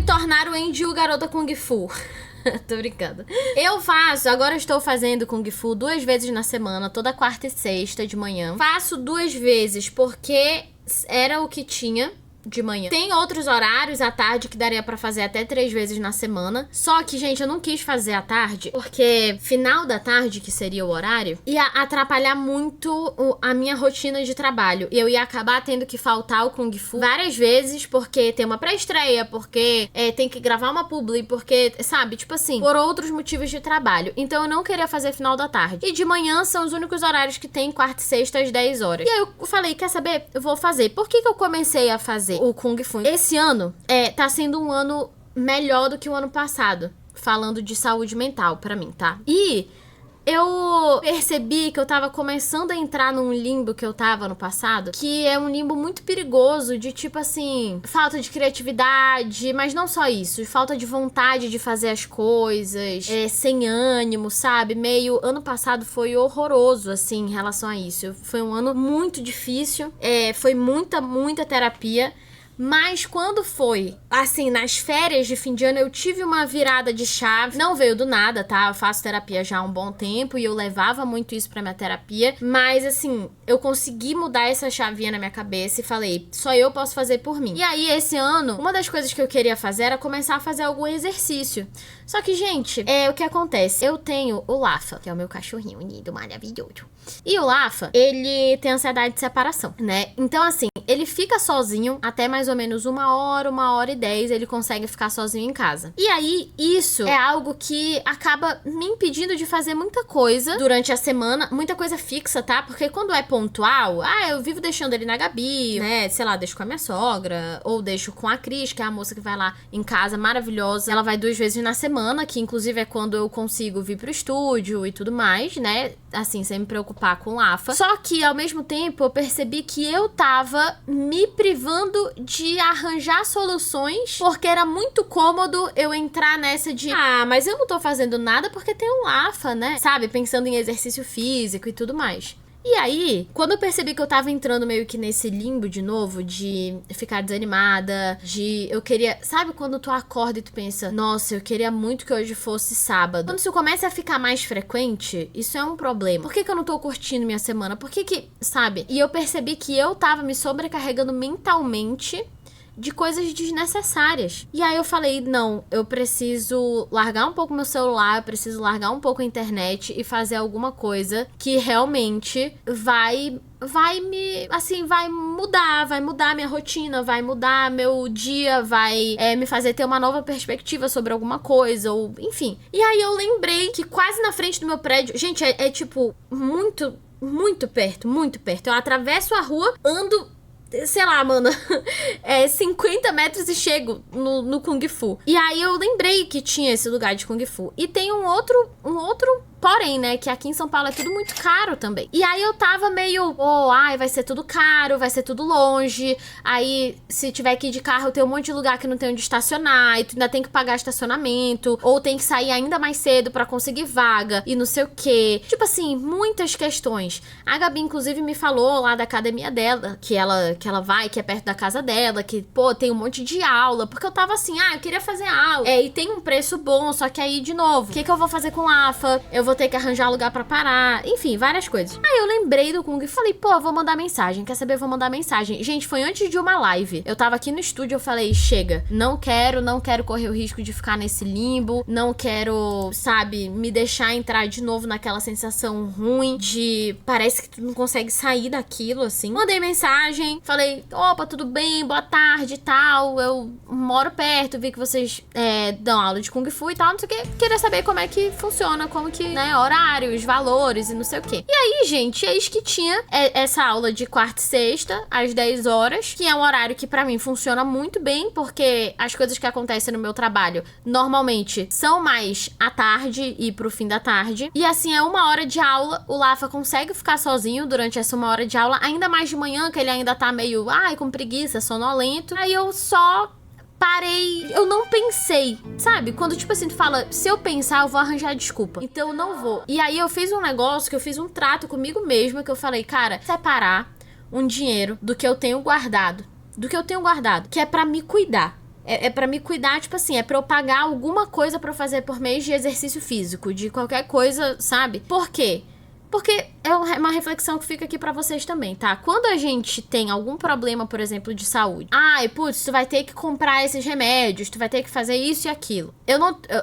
me tornar o Enju Garota Kung Fu. Tô brincando. Agora eu estou fazendo Kung Fu 2 vezes na semana, toda quarta e sexta de manhã. Faço 2 vezes porque era o que tinha de manhã. Tem outros horários à tarde que daria pra fazer até 3 vezes na semana. Só que, gente, eu não quis fazer à tarde porque final da tarde, que seria o horário, ia atrapalhar muito a minha rotina de trabalho. E eu ia acabar tendo que faltar o Kung Fu várias vezes porque tem uma pré-estreia, porque tem que gravar uma publi, porque, sabe, tipo assim, por outros motivos de trabalho. Então eu não queria fazer final da tarde. E de manhã são os únicos horários que tem, quarta e sexta às 10 horas. E aí eu falei, quer saber? Eu vou fazer. Por que eu comecei a fazer o Kung Fu? Esse ano tá sendo um ano melhor do que o ano passado, falando de saúde mental pra mim, tá? E eu percebi que eu tava começando a entrar num limbo que eu tava no passado, que é um limbo muito perigoso, de tipo assim, falta de criatividade, mas não só isso, falta de vontade de fazer as coisas, sem ânimo, sabe? Ano passado foi horroroso, assim, em relação a isso. Foi um ano muito difícil, foi muita terapia. Mas quando foi, assim, nas férias de fim de ano, eu tive uma virada de chave. Não veio do nada, tá? Eu faço terapia já há um bom tempo e eu levava muito isso pra minha terapia. Mas, assim, eu consegui mudar essa chavinha na minha cabeça e falei, só eu posso fazer por mim. E aí, esse ano, uma das coisas que eu queria fazer era começar a fazer algum exercício. Só que, gente, o que acontece? Eu tenho o Lafa, que é o meu cachorrinho lindo, maravilhoso. E o Lafa, ele tem ansiedade de separação, né? Então, assim, ele fica sozinho até mais ou menos 1h e 10, ele consegue ficar sozinho em casa. E aí, isso é algo que acaba me impedindo de fazer muita coisa durante a semana, muita coisa fixa, tá? Porque quando é pontual, eu vivo deixando ele na Gabi, né? Sei lá, deixo com a minha sogra, ou deixo com a Cris, que é a moça que vai lá em casa, maravilhosa. Ela vai 2 vezes na semana, que inclusive é quando eu consigo vir pro estúdio e tudo mais, né? Assim, sem me preocupar com o AFA. Só que, ao mesmo tempo, eu percebi que eu tava me privando de arranjar soluções, porque era muito cômodo eu entrar nessa de mas eu não tô fazendo nada porque tem um AFA, né? Sabe? Pensando em exercício físico e tudo mais. E aí, quando eu percebi que eu tava entrando meio que nesse limbo de novo, de ficar desanimada, eu queria... Sabe quando tu acorda e tu pensa, nossa, eu queria muito que hoje fosse sábado. Quando isso começa a ficar mais frequente, isso é um problema. Por que eu não tô curtindo minha semana? Por que, sabe? E eu percebi que eu tava me sobrecarregando mentalmente de coisas desnecessárias. E aí eu falei, não, eu preciso largar um pouco meu celular, eu preciso largar um pouco a internet e fazer alguma coisa que realmente vai mudar minha rotina, vai mudar meu dia, vai me fazer ter uma nova perspectiva sobre alguma coisa, ou enfim. E aí eu lembrei que quase na frente do meu prédio, gente, tipo, muito perto. Eu atravesso a rua, ando, sei lá, mano, 50 metros e chego no Kung Fu. E aí eu lembrei que tinha esse lugar de Kung Fu. E tem um outro porém, né, que aqui em São Paulo é tudo muito caro também. E aí eu tava meio, vai ser tudo caro, vai ser tudo longe. Aí, se tiver que ir de carro, tem um monte de lugar que não tem onde estacionar, e tu ainda tem que pagar estacionamento, ou tem que sair ainda mais cedo pra conseguir vaga, e não sei o quê. Tipo assim, muitas questões. A Gabi, inclusive, me falou lá da academia dela, que ela vai, que é perto da casa dela, que, tem um monte de aula, porque eu tava assim, eu queria fazer aula. E tem um preço bom, só que aí, de novo, o que eu vou fazer com a AFA? Eu vou ter que arranjar lugar pra parar, enfim, várias coisas. Aí eu lembrei do Kung e falei, eu vou mandar mensagem, quer saber? Eu vou mandar mensagem. Gente, foi antes de uma live. Eu tava aqui no estúdio, eu falei, chega, não quero correr o risco de ficar nesse limbo, não quero, sabe, me deixar entrar de novo naquela sensação ruim de parece que tu não consegue sair daquilo, assim. Mandei mensagem, falei, opa, tudo bem, boa tarde e tal, eu moro perto, vi que vocês dão aula de Kung Fu e tal, não sei o que, queria saber como é que funciona, como que, né, horários, valores e não sei o quê. E aí, gente, eis que tinha essa aula de quarta e sexta, às 10 horas, que é um horário que pra mim funciona muito bem, porque as coisas que acontecem no meu trabalho, normalmente, são mais à tarde e pro fim da tarde. E assim, é 1 hora de aula, o Lafa consegue ficar sozinho durante essa 1 hora de aula, ainda mais de manhã, que ele ainda tá meio, com preguiça, sonolento. Aí eu só parei, eu não pensei, sabe? Quando, tipo assim, tu fala, se eu pensar, eu vou arranjar desculpa. Então eu não vou. E aí eu fiz um negócio, que eu fiz um trato comigo mesma, que eu falei, cara, separar um dinheiro do que eu tenho guardado, que é pra me cuidar. É pra me cuidar, tipo assim, é pra eu pagar alguma coisa pra eu fazer por mês de exercício físico, de qualquer coisa, sabe? Por quê? Porque é uma reflexão que fica aqui pra vocês também, tá? Quando a gente tem algum problema, por exemplo, de saúde. Ai, putz, tu vai ter que comprar esses remédios, tu vai ter que fazer isso e aquilo.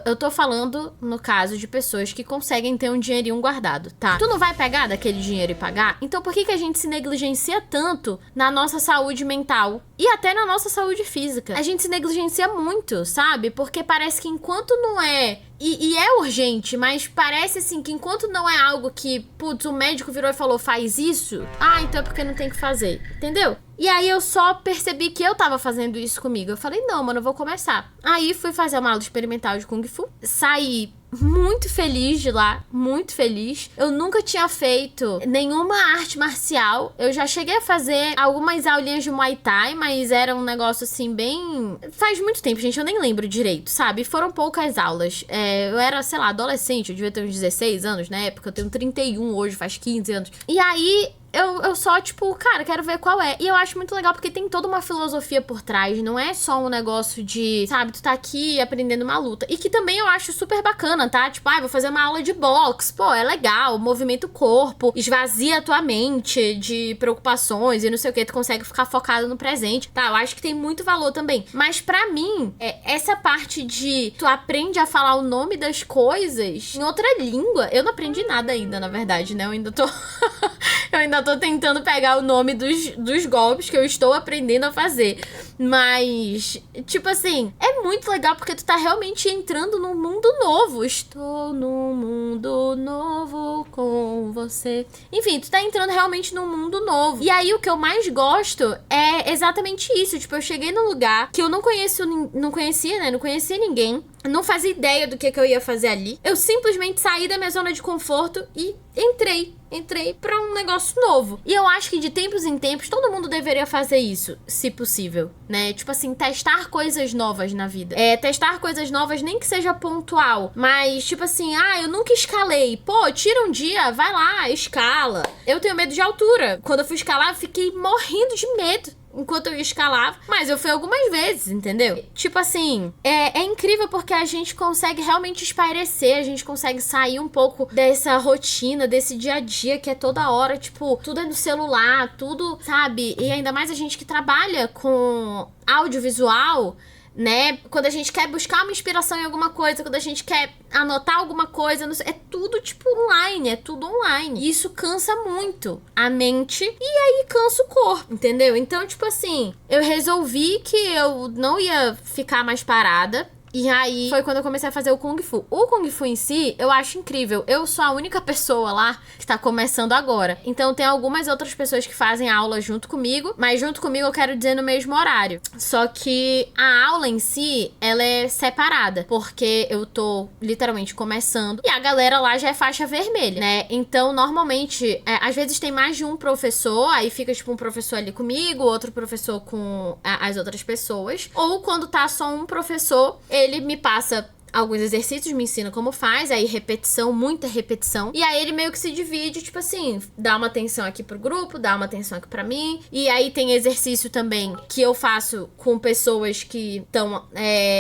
Eu tô falando, no caso, de pessoas que conseguem ter um dinheirinho guardado, tá? Tu não vai pegar daquele dinheiro e pagar? Então por que a gente se negligencia tanto na nossa saúde mental e até na nossa saúde física? A gente se negligencia muito, sabe? Porque parece que enquanto não é... E é urgente, mas parece assim que enquanto não é algo que, putz, o médico virou e falou, faz isso, então é porque não tem que fazer, entendeu? E aí eu só percebi que eu tava fazendo isso comigo. Eu falei, não, mano, eu vou começar. Aí fui fazer uma aula experimental de Kung Fu, saí muito feliz de lá, muito feliz. Eu nunca tinha feito nenhuma arte marcial. Eu já cheguei a fazer algumas aulinhas de Muay Thai, mas era um negócio assim bem... Faz muito tempo, gente, eu nem lembro direito, sabe? Foram poucas aulas. Eu era, sei lá, adolescente, eu devia ter uns 16 anos na época. Eu tenho 31 hoje, faz 15 anos. E aí... Eu só, tipo, cara, quero ver qual é. E eu acho muito legal porque tem toda uma filosofia por trás. Não é só um negócio de, sabe, tu tá aqui aprendendo uma luta. E que também eu acho super bacana, tá? Tipo, vou fazer uma aula de boxe. Pô, é legal, movimenta o corpo, esvazia a tua mente de preocupações e não sei o que. Tu consegue ficar focado no presente. Tá, eu acho que tem muito valor também. Mas pra mim, essa parte de tu aprende a falar o nome das coisas em outra língua. Eu não aprendi nada ainda, na verdade, né? Eu ainda tô... Eu ainda tô tentando pegar o nome dos golpes que eu estou aprendendo a fazer. Mas, tipo assim, é muito legal porque tu tá realmente entrando num mundo novo. Estou num mundo novo com você. Enfim, tu tá entrando realmente num mundo novo. E aí o que eu mais gosto é exatamente isso. Tipo, eu cheguei num lugar que eu não conhecia, né? Não conhecia ninguém. Não fazia ideia do que eu ia fazer ali. Eu simplesmente saí da minha zona de conforto e entrei pra um negócio novo. E eu acho que de tempos em tempos todo mundo deveria fazer isso, se possível, né? Tipo assim, testar coisas novas na vida. Testar coisas novas nem que seja pontual, mas tipo assim, eu nunca escalei. Pô, tira um dia, vai lá, escala. Eu tenho medo de altura. Quando eu fui escalar, eu fiquei morrendo de medo enquanto eu escalava, mas eu fui algumas vezes, entendeu? Tipo assim, é incrível porque a gente consegue realmente espairecer, a gente consegue sair um pouco dessa rotina, desse dia a dia que é toda hora, tipo, tudo é no celular, tudo, sabe? E ainda mais a gente que trabalha com audiovisual, né? Quando a gente quer buscar uma inspiração em alguma coisa, quando a gente quer anotar alguma coisa, é tudo tipo online, é tudo online. E isso cansa muito a mente e aí cansa o corpo, entendeu? Então, tipo assim, eu resolvi que eu não ia ficar mais parada. E aí, foi quando eu comecei a fazer o Kung Fu. O Kung Fu em si, eu acho incrível. Eu sou a única pessoa lá que tá começando agora. Então, tem algumas outras pessoas que fazem aula junto comigo. Mas junto comigo, eu quero dizer no mesmo horário. Só que a aula em si, ela é separada. Porque eu tô literalmente começando. E a galera lá já é faixa vermelha, né? Então, normalmente, às vezes tem mais de um professor. Aí fica, tipo, um professor ali comigo, outro professor com as outras pessoas. Ou quando tá só um professor, ele me passa alguns exercícios, me ensina como faz, aí repetição, muita repetição. E aí ele meio que se divide, tipo assim, dá uma atenção aqui pro grupo, dá uma atenção aqui pra mim. E aí tem exercício também que eu faço com pessoas que estão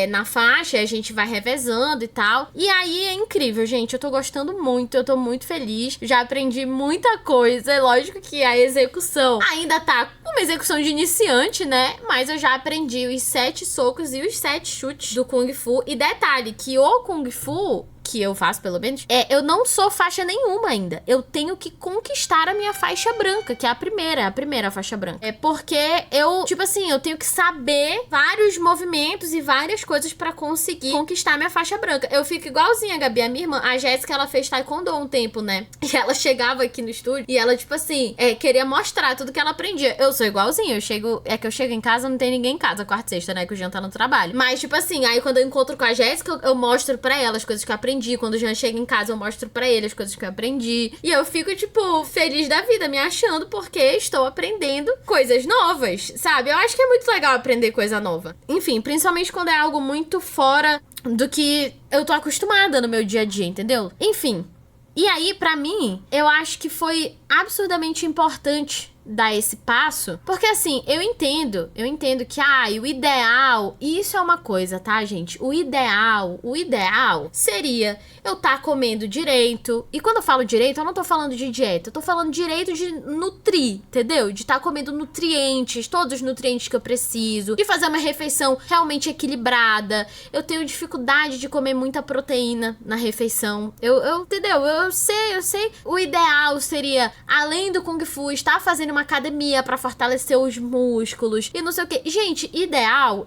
na faixa, a gente vai revezando e tal. E aí é incrível, gente, eu tô gostando muito, eu tô muito feliz. Já aprendi muita coisa, é lógico que a execução ainda tá uma execução de iniciante, né? Mas eu já aprendi os 7 socos e os 7 chutes do Kung Fu. E detalhe, que o Kung Fu, que eu faço pelo menos, eu não sou faixa nenhuma ainda. Eu tenho que conquistar a minha faixa branca, que é a primeira faixa branca. É porque eu, tipo assim, eu tenho que saber vários movimentos e várias coisas pra conseguir conquistar a minha faixa branca. Eu fico igualzinha a Gabi, a minha irmã. A Jéssica, ela fez taekwondo há um tempo, né? E ela chegava aqui no estúdio e ela, tipo assim, queria mostrar tudo que ela aprendia. Eu sou igualzinha, eu chego em casa, não tem ninguém em casa, quarta e sexta, né? Que o Jean tá no trabalho. Mas, tipo assim, aí quando eu encontro com a Jéssica, eu mostro pra ela as coisas que eu aprendi. Quando o Jean chega em casa, eu mostro pra ele as coisas que eu aprendi. E eu fico, tipo, feliz da vida, me achando, porque estou aprendendo coisas novas, sabe? Eu acho que é muito legal aprender coisa nova. Enfim, principalmente quando é algo muito fora do que eu tô acostumada no meu dia a dia, entendeu? Enfim. E aí, pra mim, eu acho que foi absurdamente importante dar esse passo, porque assim, eu entendo que, o ideal, e isso é uma coisa, tá, gente? O ideal seria eu estar comendo direito, e quando eu falo direito, eu não tô falando de dieta, eu tô falando direito de nutrir, entendeu? De estar comendo nutrientes, todos os nutrientes que eu preciso, de fazer uma refeição realmente equilibrada. Eu tenho dificuldade de comer muita proteína na refeição, entendeu? Eu sei. O ideal seria, além do Kung Fu, estar fazendo uma academia pra fortalecer os músculos e não sei o que. Gente, ideal.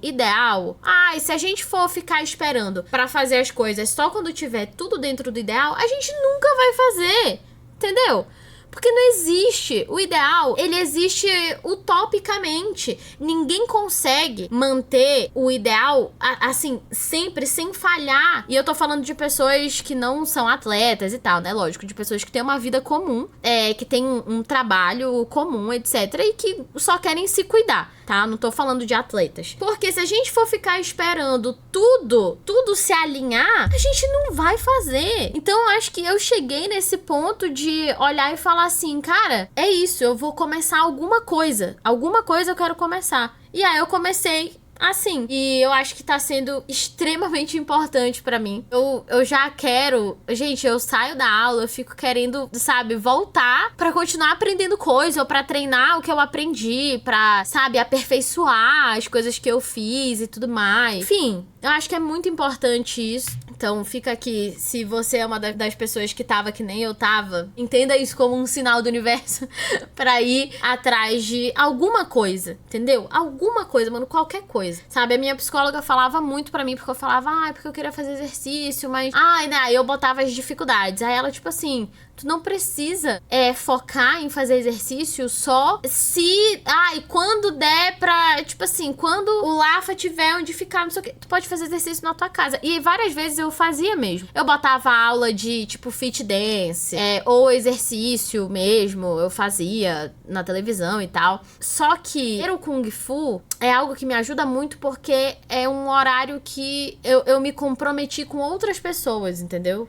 Ai, se a gente for ficar esperando pra fazer as coisas só quando tiver tudo dentro do ideal, a gente nunca vai fazer, entendeu? Porque não existe. O ideal, ele existe utopicamente. Ninguém consegue manter o ideal, assim, sempre, sem falhar. E eu tô falando de pessoas que não são atletas e tal, né? Lógico, de pessoas que têm uma vida comum, que têm um trabalho comum, etc. E que só querem se cuidar, tá? Não tô falando de atletas. Porque se a gente for ficar esperando tudo se alinhar, a gente não vai fazer. Então, eu acho que eu cheguei nesse ponto de olhar e falar assim, cara, é isso, eu vou começar alguma coisa eu quero começar. E aí eu comecei assim, e eu acho que tá sendo extremamente importante pra mim. Eu já quero, gente, eu saio da aula, eu fico querendo, sabe, voltar pra continuar aprendendo coisa, ou pra treinar o que eu aprendi, pra, sabe, aperfeiçoar as coisas que eu fiz e tudo mais. Enfim, eu acho que é muito importante isso. Então fica aqui, se você é uma das pessoas que tava que nem eu tava, entenda isso como um sinal do universo pra ir atrás de alguma coisa, entendeu? Alguma coisa, mano, qualquer coisa, sabe? A minha psicóloga falava muito pra mim, porque eu falava, porque eu queria fazer exercício, mas, né, eu botava as dificuldades. Aí ela, tipo assim, tu não precisa focar em fazer exercício só se, quando der pra, tipo assim, quando o Lafa tiver onde ficar, não sei o que, tu pode fazer exercício na tua casa. E várias vezes eu fazia mesmo. Eu botava aula de, tipo, fit dance, ou exercício mesmo, eu fazia na televisão e tal. Só que ter o Kung Fu é algo que me ajuda muito porque é um horário que eu me comprometi com outras pessoas, entendeu?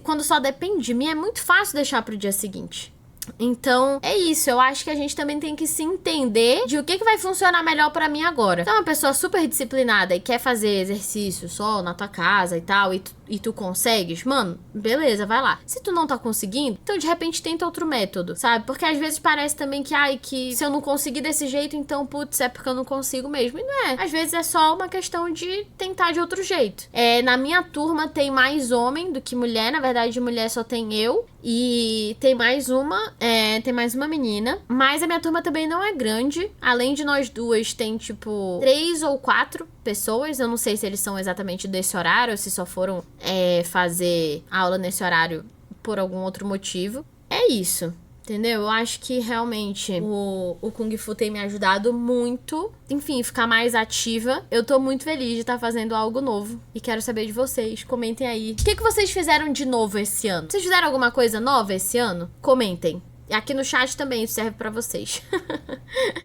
Quando só depende de mim, é muito fácil deixar pro dia seguinte. Então, é isso. Eu acho que a gente também tem que se entender de o que vai funcionar melhor pra mim agora. Então, uma pessoa super disciplinada e quer fazer exercício só na tua casa e tal, e tu consegues, mano, beleza, vai lá. Se tu não tá conseguindo, então de repente tenta outro método, sabe? Porque às vezes parece também que se eu não conseguir desse jeito, então, putz, é porque eu não consigo mesmo. E não é. Às vezes é só uma questão de tentar de outro jeito. Na minha turma tem mais homem do que mulher. Na verdade, de mulher só tem eu. E tem mais uma menina. Mas a minha turma também não é grande. Além de nós duas, tem tipo 3 ou 4 pessoas. Eu não sei se eles são exatamente desse horário ou se só foram fazer aula nesse horário por algum outro motivo. É isso. Entendeu? Eu acho que realmente o Kung Fu tem me ajudado muito. Enfim, ficar mais ativa. Eu tô muito feliz de estar fazendo algo novo. E quero saber de vocês. Comentem aí. O que vocês fizeram de novo esse ano? Vocês fizeram alguma coisa nova esse ano? Comentem. E aqui no chat também isso serve pra vocês.